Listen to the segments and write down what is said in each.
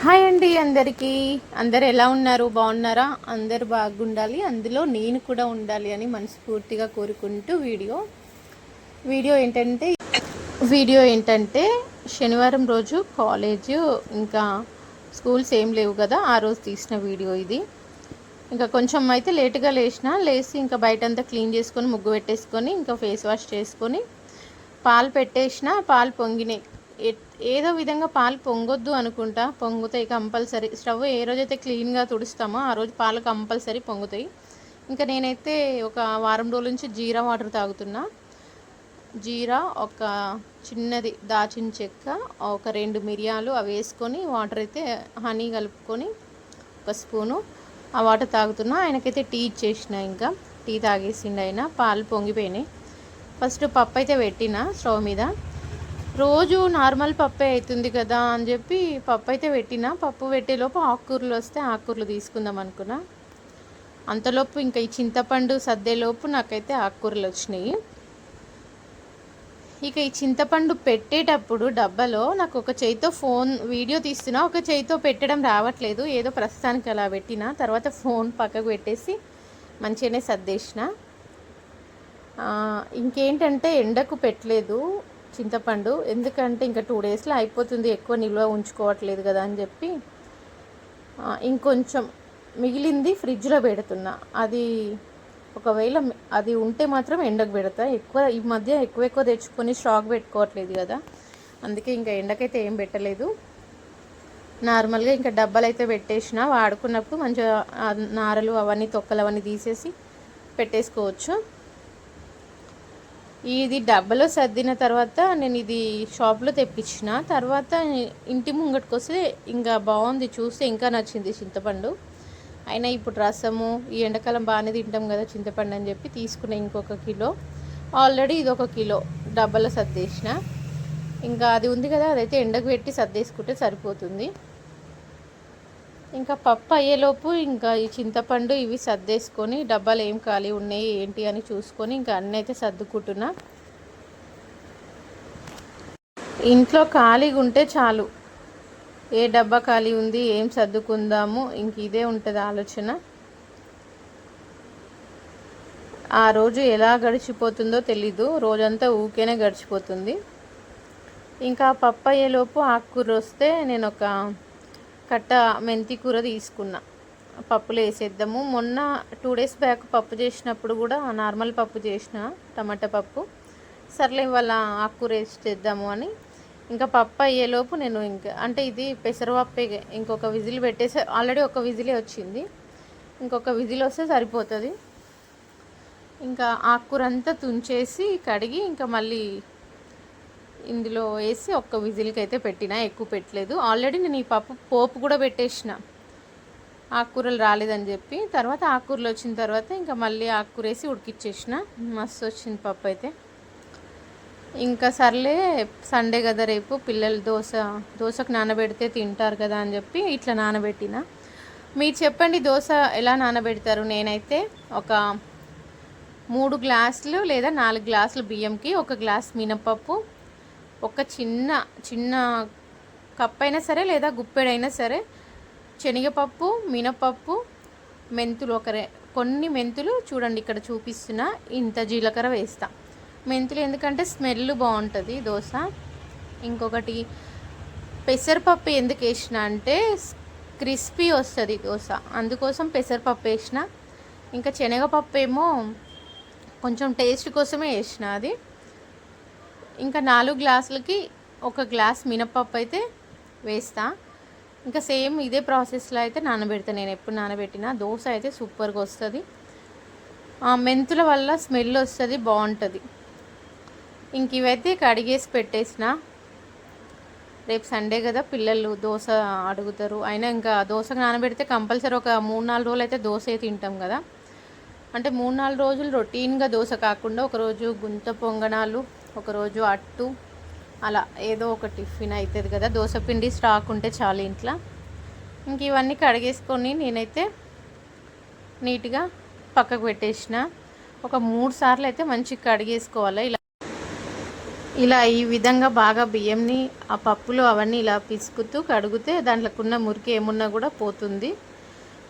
Hi అండి అందరికీ. అందరు ఎలా ఉన్నారు? బాగున్నారా? అందరు బాగుండాలి, అందులో నేను కూడా ఉండాలి అని మనస్ఫూర్తిగా కోరుకుంటూ వీడియో ఏంటంటే శనివారం రోజు కాలేజ్ ఇంకా స్కూల్స్ ఏం లేవు కదా, ఆ రోజు తీసిన వీడియో ఇది. ఇంకా కొంచెం అయితే లేటుగా లేచి ఇంకా బయటంతా క్లీన్ చేసుకొని ముగ్గు పెట్టేసుకొని ఇంకా ఫేస్ వాష్ చేసుకొని పాలు పెట్టేసిన. పాలు పొంగినాయి. ఏదో విధంగా పాలు పొంగొద్దు అనుకుంటా, పొంగుతాయి కంపల్సరీ. స్టవ్ ఏ రోజైతే క్లీన్గా తుడుస్తామో ఆ రోజు పాలు కంపల్సరీ పొంగుతాయి. ఇంకా నేనైతే ఒక వారం రోజుల నుంచి జీరా వాటర్ తాగుతున్నా. జీరా, ఒక చిన్నది దాచిన చెక్క, ఒక 2 మిరియాలు అవి వేసుకొని వాటర్ అయితే హనీ కలుపుకొని ఒక స్పూను ఆ వాటర్ తాగుతున్నా. ఆయనకైతే టీ ఇచ్చేసిన. ఇంకా టీ తాగేసిండు ఆయన. పాలు పొంగిపోయినాయి. ఫస్ట్ పప్పు అయితే పెట్టిన స్టవ్ మీద. రోజు నార్మల్ పప్పే అవుతుంది కదా అని చెప్పి పప్పు అయితే పెట్టిన. పప్పు పెట్టేలోపు ఆకుకూరలు వస్తే ఆకుకూరలు తీసుకుందాం అనుకున్నా. అంతలోపు ఇంకా ఈ చింతపండు సర్దేలోపు నాకైతే ఆకుకూరలు వచ్చినాయి. ఇక ఈ చింతపండు పెట్టేటప్పుడు డబ్బాలో నాకు ఒక చేయితో ఫోన్ వీడియో తీస్తున్నా, ఒక చేయితో పెట్టడం రావట్లేదు. ఏదో ప్రస్తుతానికి అలా పెట్టిన. తర్వాత ఫోన్ పక్కకు పెట్టేసి మంచిగానే సర్దేసిన. ఇంకేంటంటే ఎండకు పెట్టలేదు చింతపండు, ఎందుకంటే ఇంకా 2 డేస్లో అయిపోతుంది, ఎక్కువ నిల్వ ఉంచుకోవట్లేదు కదా అని చెప్పి ఇంకొంచెం మిగిలింది ఫ్రిడ్జ్లో పెడుతున్నా. అది ఒకవేళ అది ఉంటే మాత్రం ఎండకు పెడతా. ఈ మధ్య ఎక్కువ తెచ్చుకొని స్టాక్ పెట్టుకోవట్లేదు కదా, అందుకే ఇంకా ఎండకైతే ఏం పెట్టలేదు. నార్మల్గా ఇంకా డబ్బాలు అయితే పెట్టేసిన. వాడుకున్నప్పుడు మంచిగా నారలు అవన్నీ తొక్కలు అవన్నీ తీసేసి పెట్టేసుకోవచ్చు. ఇది డబ్బాలో సర్దిన తర్వాత నేను ఇది షాప్లో తెప్పించిన. తర్వాత ఇంటి ముంగటికి వస్తే ఇంకా బాగుంది, చూస్తే ఇంకా నచ్చింది చింతపండు. అయినా ఇప్పుడు రసము ఈ ఎండాకాలం బాగానే తింటాం కదా చింతపండు అని చెప్పి తీసుకున్న ఇంకొక కిలో. ఆల్రెడీ ఇది 1 కిలో డబ్బాలో సర్దేసిన. ఇంకా అది ఉంది కదా, అదైతే ఎండకు పెట్టి సర్దేసుకుంటే సరిపోతుంది. ఇంకా పప్పు అయ్యేలోపు ఇంకా ఈ చింతపండు ఇవి సర్దేసుకొని డబ్బాలు ఏం ఖాళీ ఉన్నాయి ఏంటి అని చూసుకొని ఇంకా అన్నీ అయితే సర్దుకుంటున్నా. ఇంట్లో ఖాళీగా ఉంటే చాలు, ఏ డబ్బా ఖాళీ ఉంది, ఏం సర్దుకుందాము, ఇంక ఇదే ఉంటుంది ఆలోచన. ఆ రోజు ఎలా గడిచిపోతుందో తెలీదు, రోజంతా ఊకేనే గడిచిపోతుంది. ఇంకా పప్పు అయ్యేలోపు ఆకుకూర వస్తే నేను ఒక కట్ట మెంతి కూర తీసుకున్నా, పప్పులో వేసేద్దాము. మొన్న 2 డేస్ బ్యాక్ పప్పు చేసినప్పుడు కూడా నార్మల్ పప్పు చేసిన, టమాటా పప్పు. సర్లే ఇవాళ ఆకుకూర వేసి చేద్దాము అని ఇంకా పప్పు అయ్యేలోపు నేను ఇంకా అంటే ఇది పెసరపప్పే, ఇంకొక విజిల్ పెట్టేసి ఆల్రెడీ ఒక విజిలే వచ్చింది, ఇంకొక విజిల్ వస్తే సరిపోతుంది. ఇంకా ఆకుకూర అంతా తుంచేసి కడిగి ఇంకా మళ్ళీ ఇందులో వేసి ఒక్క విజిల్కి అయితే పెట్టిన, ఎక్కువ పెట్టలేదు. ఆల్రెడీ నేను ఈ పప్పు పోపు కూడా పెట్టేసిన, ఆకుకూరలు రాలేదని చెప్పి. తర్వాత ఆకుకూరలు వచ్చిన తర్వాత ఇంకా మళ్ళీ ఆకుకూర వేసి ఉడికిచ్చేసిన. మస్తు వచ్చింది పప్పు అయితే. ఇంకా సర్లే సండే కదా, రేపు పిల్లలు దోశకు నానబెడితే తింటారు కదా అని చెప్పి ఇట్లా నానబెట్టిన. మీరు చెప్పండి దోశ ఎలా నానబెడతారు? నేనైతే ఒక 3 గ్లాసులు లేదా 4 గ్లాసులు బియ్యంకి 1 గ్లాస్ మినపప్పు, ఒక చిన్న కప్ అయినా సరే లేదా గుప్పెడైనా సరే శనగపప్పు, మినపప్పు, మెంతులు కొన్ని మెంతులు చూడండి ఇక్కడ చూపిస్తున్నా, ఇంత జీలకర్ర వేస్తా. మెంతులు ఎందుకంటే స్మెల్ బాగుంటుంది దోశ. ఇంకొకటి పెసరపప్పు ఎందుకు వేసిన అంటే క్రిస్పీ వస్తుంది దోశ, అందుకోసం పెసరపప్పు వేసిన. ఇంకా శనగపప్పు ఏమో కొంచెం టేస్ట్ కోసమే వేసిన అది. ఇంకా 4 గ్లాసులకి 1 గ్లాస్ మినపప్పు అయితే వేస్తా. ఇంకా సేమ్ ఇదే ప్రాసెస్లో అయితే నానబెడతా. నేను ఎప్పుడు నానబెట్టినా దోశ అయితే సూపర్గా వస్తుంది. మెంతుల వల్ల స్మెల్ వస్తుంది, బాగుంటుంది. ఇంక ఇవైతే కడిగేసి పెట్టేసిన. రేపు సండే కదా, పిల్లలు దోశ అడుగుతారు. అయినా ఇంకా దోశకు నానబెడితే కంపల్సరీ ఒక 3-4 రోజులు అయితే దోశ తింటాం కదా. అంటే 3-4 రోజులు రొటీన్గా దోశ కాకుండా ఒకరోజు గుంత పొంగనాలు, ఒకరోజు అట్టు, అలా ఏదో ఒక టిఫిన్ అవుతుంది కదా. దోశ పిండి స్టాక్ ఉంటే చాలు ఇంట్లో. ఇంక ఇవన్నీ కడిగేసుకొని నేనైతే నీట్గా పక్కకు పెట్టేసిన. ఒక 3 సార్లు అయితే మంచిగా కడిగేసుకోవాలి. ఇలా ఈ విధంగా బాగా బియ్యంని ఆ పప్పులు అవన్నీ ఇలా పిసుకుతూ కడిగితే దాంట్లోకున్న మురికి ఏమున్నా కూడా పోతుంది.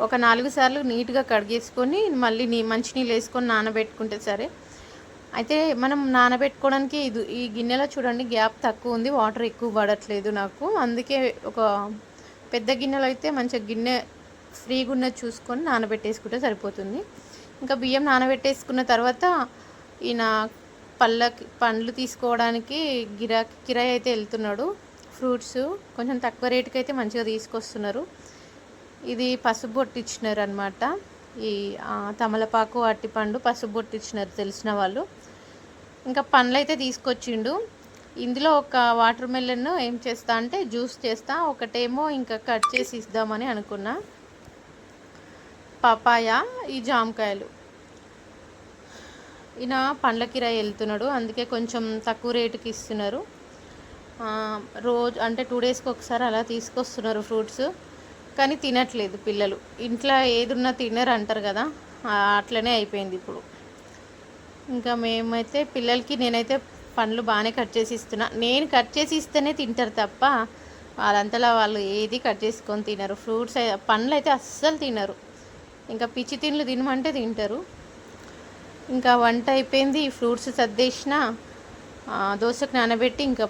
ఒక 4 సార్లు నీట్గా కడిగేసుకొని మళ్ళీ మంచినీళ్ళు వేసుకొని నానబెట్టుకుంటే సరే. అయితే మనం నానబెట్టుకోవడానికి ఈ గిన్నెలో చూడండి గ్యాప్ తక్కువ ఉంది, వాటర్ ఎక్కువ పడట్లేదు నాకు. అందుకే ఒక పెద్ద గిన్నెలో అయితే మంచిగా గిన్నె ఫ్రీగా ఉన్నది చూసుకొని నానబెట్టేసుకుంటే సరిపోతుంది. ఇంకా బియ్యం నానబెట్టేసుకున్న తర్వాత ఈయన పండ్లు తీసుకోవడానికి కిరాయి అయితే వెళ్తున్నాడు. ఫ్రూట్స్ కొంచెం తక్కువ రేటుకి అయితే మంచిగా తీసుకొస్తున్నారు. ఇది పసుపు బొట్టు ఇచ్చినారు అనమాట. ఈ తమలపాకు అరటిపండు పసుపు బొట్టు ఇచ్చినారు తెలిసిన వాళ్ళు. ఇంకా పండ్లు అయితే తీసుకొచ్చిండు. ఇందులో ఒక వాటర్ మెలన్ ఏం చేస్తా అంటే జ్యూస్ చేస్తా, ఒకటేమో ఇంకా కట్ చేసి ఇద్దామని అనుకున్నా. పపాయ, ఈ జామకాయలు. ఈయన పండ్ల కిరాయి వెళ్తున్నాడు, అందుకే కొంచెం తక్కువ రేటుకి ఇస్తున్నారు. రోజు అంటే 2 డేస్కి ఒకసారి అలా తీసుకొస్తున్నారు ఫ్రూట్స్. కానీ తినట్లేదు పిల్లలు. ఇంట్లో ఏదున్నా తినరు అంటారు కదా, అట్లనే అయిపోయింది ఇప్పుడు. ఇంకా మేమైతే పిల్లలకి నేనైతే పండ్లు బాగానే కట్ చేసి ఇస్తున్నా. నేను కట్ చేసి ఇస్తేనే తింటారు తప్ప వాళ్ళంతలా వాళ్ళు ఏది కట్ చేసుకొని తినరు. ఫ్రూట్స్ పండ్లు అయితే అస్సలు తినరు. ఇంకా పిచ్చి తిండ్లు తినమంటే తింటారు. ఇంకా వంట అయిపోయింది, ఫ్రూట్స్ సర్దేసిన, దోశకు నానబెట్టి ఇంకా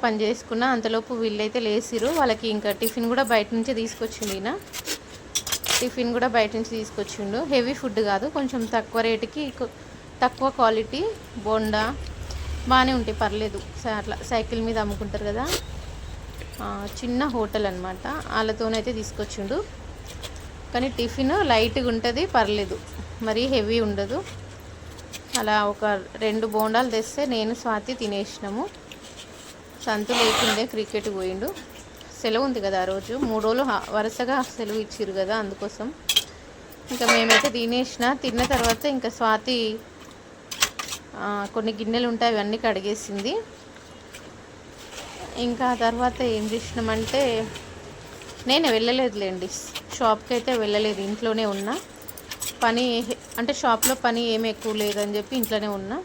పని చేసుకున్నా. అంతలోపు వీళ్ళైతే లేసిరు. వాళ్ళకి ఇంకా టిఫిన్ కూడా బయట నుంచే తీసుకొచ్చిండు ఈయన. టిఫిన్ కూడా బయట నుంచి తీసుకొచ్చిండు. హెవీ ఫుడ్ కాదు, కొంచెం తక్కువ రేటుకి తక్కువ క్వాలిటీ బోండా బాగానే ఉంటాయి, పర్లేదు. అట్లా సైకిల్ మీద అమ్ముకుంటారు కదా, చిన్న హోటల్ అనమాట. వాళ్ళతోనైతే తీసుకొచ్చిండు. కానీ టిఫిన్ లైట్గా ఉంటుంది, పర్లేదు, మరీ హెవీ ఉండదు. అలా ఒక 2 బోండాలు తెస్తే నేను స్వాతి తినేసినాము. సంతు లేకుండే క్రికెట్ పోయిండు. సెలవు ఉంది కదా ఆ రోజు, 3 రోజులు వరుసగా సెలవు ఇచ్చిర్రు కదా, అందుకోసం ఇంకా మేమైతే తిన్న తర్వాత ఇంకా స్వాతి కొన్ని గిన్నెలు ఉంటాయి అవన్నీ కడిగేసింది. ఇంకా తర్వాత ఏం చేసినామంటే, నేను వెళ్ళలేదులేండి షాప్కి అయితే వెళ్ళలేదు, ఇంట్లోనే ఉన్నా. పని అంటే షాప్లో పని ఏమి ఎక్కువ లేదని చెప్పి ఇంట్లోనే ఉన్నా.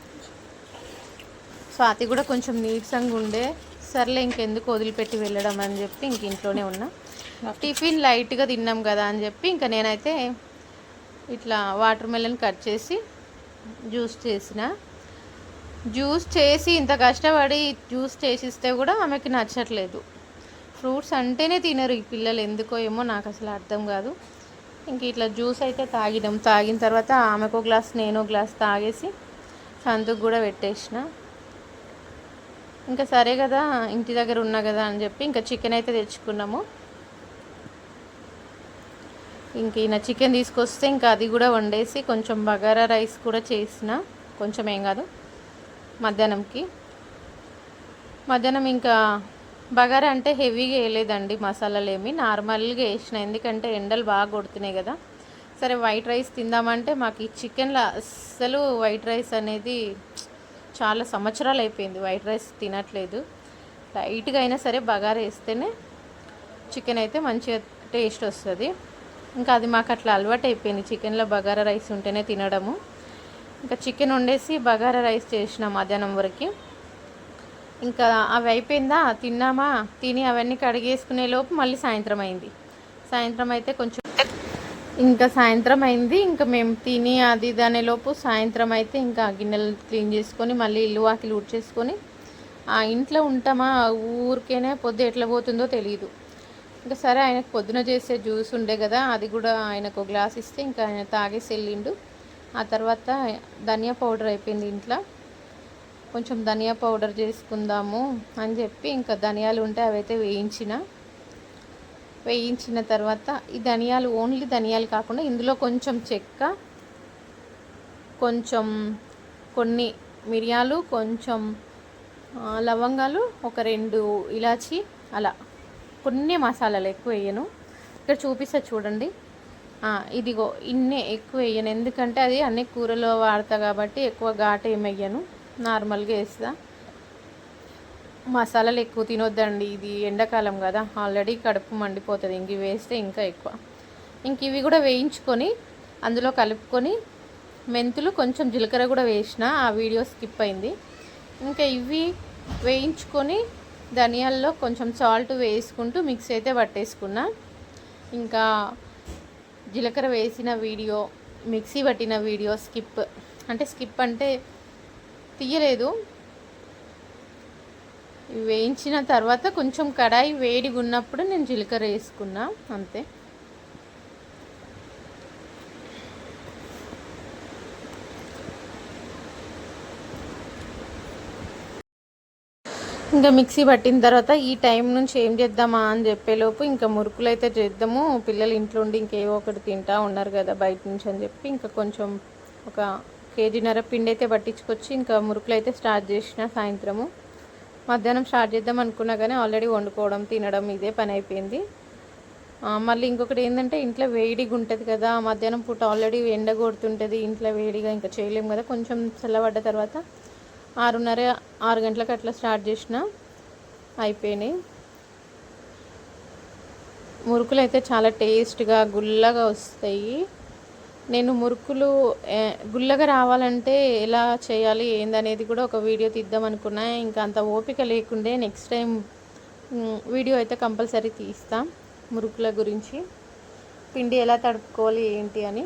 స్వాతి కూడా కొంచెం నీరసంగా ఉండే, సర్లే ఇంకెందుకు వదిలిపెట్టి వెళ్ళడం అని చెప్పి ఇంక ఇంట్లోనే ఉన్నా. టిఫిన్ లైట్గా తిన్నాం కదా అని చెప్పి ఇంకా నేనైతే ఇట్లా వాటర్ మెలన్ కట్ చేసి జ్యూస్ చేసి ఇంత కష్టపడి జ్యూస్ చేసిస్తే కూడా ఆమెకి నచ్చట్లేదు. ఫ్రూట్స్ అంటేనే తినరు ఈ పిల్లలు, ఎందుకో ఏమో నాకు అసలు అర్థం కాదు. ఇంక ఇట్లా జ్యూస్ అయితే తాగిన తర్వాత ఆమెకో గ్లాస్ నేనో గ్లాస్ తాగేసి సంతుకు కూడా పెట్టేసిన. ఇంకా సరే కదా ఇంటి దగ్గర ఉన్నా కదా అని చెప్పి ఇంకా చికెన్ అయితే తెచ్చుకున్నాము. ఇంక ఈయన చికెన్ తీసుకొస్తే ఇంకా అది కూడా వండేసి కొంచెం బగారా రైస్ కూడా చేసిన, కొంచెం ఏం కాదు. మధ్యాహ్నం ఇంకా బగారా అంటే హెవీగా వేయలేదండి, మసాలాలు ఏమి నార్మల్గా వేసిన, ఎందుకంటే ఎండలు బాగా కొడుతున్నాయి కదా. సరే వైట్ రైస్ తిందామంటే మాకు ఈ చికెన్లో అస్సలు వైట్ రైస్ అనేది చాలా సంవత్సరాలు అయిపోయింది వైట్ రైస్ తినట్లేదు. లైట్గా అయినా సరే బగారా వేస్తేనే చికెన్ అయితే మంచిగా టేస్ట్ వస్తుంది. ఇంకా అది మాకు అట్లా అలవాటు అయిపోయింది, చికెన్లో బగారా రైస్ ఉంటేనే తినడము. ఇంకా చికెన్ వండేసి బగారా రైస్ చేసిన మధ్యాహ్నం వరకు. ఇంకా అవి అయిపోయిందా, తిన్నామా, తిని అవన్నీ కడిగేసుకునే లోపు మళ్ళీ సాయంత్రం అయింది. సాయంత్రం అయింది ఇంకా మేము తిని అది దాని లోపు సాయంత్రం అయితే ఇంకా గిన్నెలు క్లీన్ చేసుకొని మళ్ళీ ఇల్లు వాకిలు ఊడ్చేసుకొని ఆ ఇంట్లో ఉంటామా, ఊరికేనే పొద్దు ఎట్లా పోతుందో తెలియదు. ఇంకా సరే ఆయనకు పొద్దున చేసే జ్యూస్ ఉండే కదా, అది కూడా ఆయనకు గ్లాస్ ఇస్తే ఇంకా ఆయన తాగేసి వెళ్ళిండు. ఆ తర్వాత ధనియా పౌడర్ అయిపోయింది ఇంట్లో, కొంచెం ధనియా పౌడర్ చేసుకుందాము అని చెప్పి ఇంకా ధనియాలు ఉంటే అవైతే వేయించిన తర్వాత ఈ ధనియాలు ఓన్లీ ధనియాలు కాకుండా ఇందులో కొంచెం చెక్క, కొన్ని మిరియాలు, కొంచెం లవంగాలు, ఒక 2 ఇలాచి, అలా కొన్ని మసాలాలు ఎక్కువ వేయను. ఇక్కడ చూపిస్తా చూడండి, ఇదిగో ఇన్నే ఎక్కువ వేయను, ఎందుకంటే అది అన్ని కూరలో వాడతా కాబట్టి ఎక్కువ ఘాటు ఏమి వేయను, నార్మల్గా వేస్తా. మసాలాలు ఎక్కువ తినొద్దండి, ఇది ఎండాకాలం కదా, ఆల్రెడీ కడుపు మండిపోతుంది, ఇంక ఇవి వేస్తే ఇంకా ఎక్కువ. ఇంక ఇవి కూడా వేయించుకొని అందులో కలుపుకొని మెంతులు కొంచెం జీలకర్ర కూడా వేసిన, ఆ వీడియో స్కిప్ అయింది. ఇంకా ఇవి వేయించుకొని ధనియాల్లో కొంచెం సాల్ట్ వేసుకుంటూ మిక్సీ అయితే పట్టేసుకున్నా. ఇంకా జీలకర్ర వేసిన వీడియో, మిక్సీ పట్టిన వీడియో స్కిప్ అంటే తీయలేదు. వేయించిన తర్వాత కొంచెం కడాయి వేడిగా ఉన్నప్పుడు నేను జీలకర్ర వేసుకున్నా అంతే. ఇంకా మిక్సీ పట్టిన తర్వాత ఈ టైం నుంచి ఏం చేద్దామా అని చెప్పేలోపు ఇంకా మురుకులు అయితే చేద్దాము. పిల్లలు ఇంట్లో ఉండి ఇంకేవో ఒకటి తింటా ఉన్నారు కదా బయట నుంచి అని చెప్పి ఇంకా కొంచెం ఒక కేజీన్నర పిండి అయితే పట్టించుకొచ్చి ఇంకా మురుకులు అయితే స్టార్ట్ చేసిన. సాయంత్రము మధ్యాహ్నం స్టార్ట్ చేద్దాం అనుకున్నా కానీ ఆల్రెడీ వండుకోవడం తినడం ఇదే పని అయిపోయింది. మళ్ళీ ఇంకొకటి ఏంటంటే ఇంట్లో వేడిగా ఉంటుంది కదా, మధ్యాహ్నం పూట ఆల్రెడీ ఎండ కొడుతుంటుంది ఇంట్లో వేడిగా, ఇంకా చేయలేము కదా. కొంచెం చల్లబడ్డ తర్వాత 6:30 6 గంటలకు అట్లా స్టార్ట్ చేసిన, అయిపోయినాయి. మురుకులు అయితే చాలా టేస్ట్గా గుల్లగా వస్తాయి. నేను మురుకులు గుల్లగా రావాలంటే ఎలా చేయాలి ఏందనేది కూడా ఒక వీడియో తీద్దాం అనుకున్నా. ఇంకా అంత ఓపిక లేకుండే. నెక్స్ట్ టైం వీడియో అయితే కంపల్సరీ తీస్తాం మురుకుల గురించి, పిండి ఎలా తడుపుకోవాలి ఏంటి అని.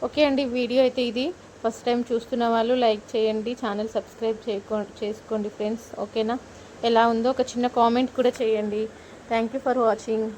ఓకే అండి, వీడియో అయితే ఇది. ఫస్ట్ టైం చూస్తున్న వాళ్ళు లైక్ చేయండి, ఛానల్ సబ్స్క్రైబ్ చేసుకోండి ఫ్రెండ్స్. ఓకేనా? ఎలా ఉందో ఒక చిన్న కామెంట్ కూడా చేయండి. Thank you for watching.